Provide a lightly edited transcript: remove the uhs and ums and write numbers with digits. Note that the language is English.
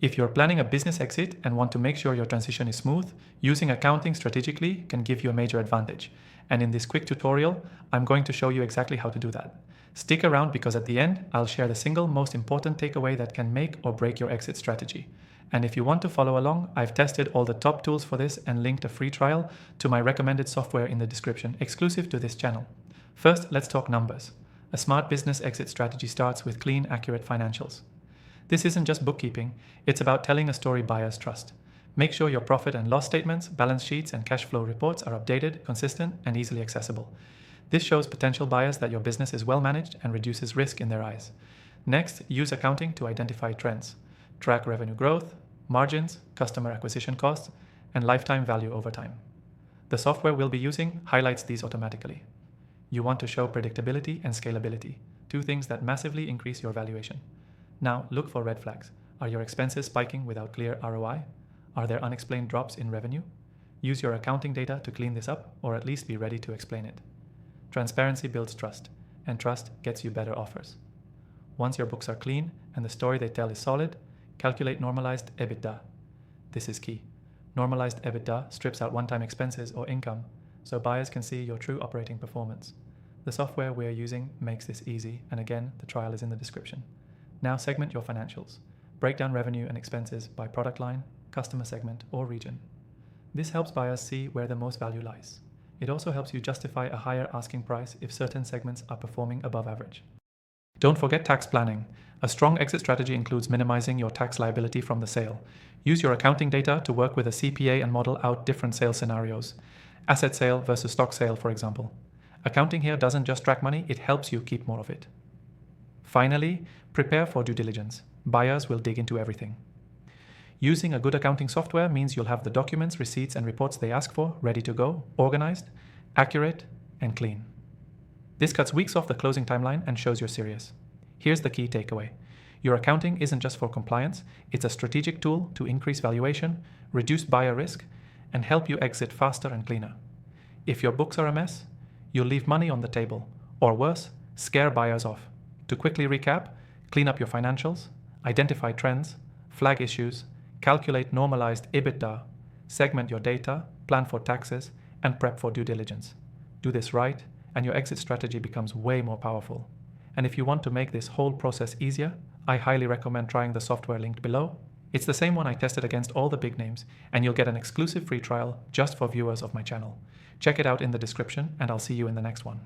If you're planning a business exit and want to make sure your transition is smooth, using accounting strategically can give you a major advantage. And in this quick tutorial, I'm going to show you exactly how to do that. Stick around because at the end, I'll share the single most important takeaway that can make or break your exit strategy. And if you want to follow along, I've tested all the top tools for this and linked a free trial to my recommended software in the description, exclusive to this channel. First, let's talk numbers. A smart business exit strategy starts with clean, accurate financials. This isn't just bookkeeping, it's about telling a story buyers trust. Make sure your profit and loss statements, balance sheets, and cash flow reports are updated, consistent, and easily accessible. This shows potential buyers that your business is well managed and reduces risk in their eyes. Next, use accounting to identify trends. Track revenue growth, margins, customer acquisition costs, and lifetime value over time. The software we'll be using highlights these automatically. You want to show predictability and scalability, two things that massively increase your valuation. Now, look for red flags. Are your expenses spiking without clear ROI? Are there unexplained drops in revenue? Use your accounting data to clean this up, or at least be ready to explain it. Transparency builds trust, and trust gets you better offers. Once your books are clean and the story they tell is solid, calculate normalized EBITDA. This is key. Normalized EBITDA strips out one-time expenses or income, so buyers can see your true operating performance. The software we are using makes this easy, and again, the trial is in the description. Now segment your financials. Break down revenue and expenses by product line, customer segment, or region. This helps buyers see where the most value lies. It also helps you justify a higher asking price if certain segments are performing above average. Don't forget tax planning. A strong exit strategy includes minimizing your tax liability from the sale. Use your accounting data to work with a CPA and model out different sales scenarios. Asset sale versus stock sale, for example. Accounting here doesn't just track money, it helps you keep more of it. Finally, prepare for due diligence. Buyers will dig into everything. Using a good accounting software means you'll have the documents, receipts, and reports they ask for ready to go, organized, accurate, and clean. This cuts weeks off the closing timeline and shows you're serious. Here's the key takeaway. Your accounting isn't just for compliance, it's a strategic tool to increase valuation, reduce buyer risk, and help you exit faster and cleaner. If your books are a mess, you'll leave money on the table, or worse, scare buyers off. To quickly recap, clean up your financials, identify trends, flag issues, calculate normalized EBITDA, segment your data, plan for taxes, and prep for due diligence. Do this right, and your exit strategy becomes way more powerful. And if you want to make this whole process easier, I highly recommend trying the software linked below. It's the same one I tested against all the big names, and you'll get an exclusive free trial just for viewers of my channel. Check it out in the description, and I'll see you in the next one.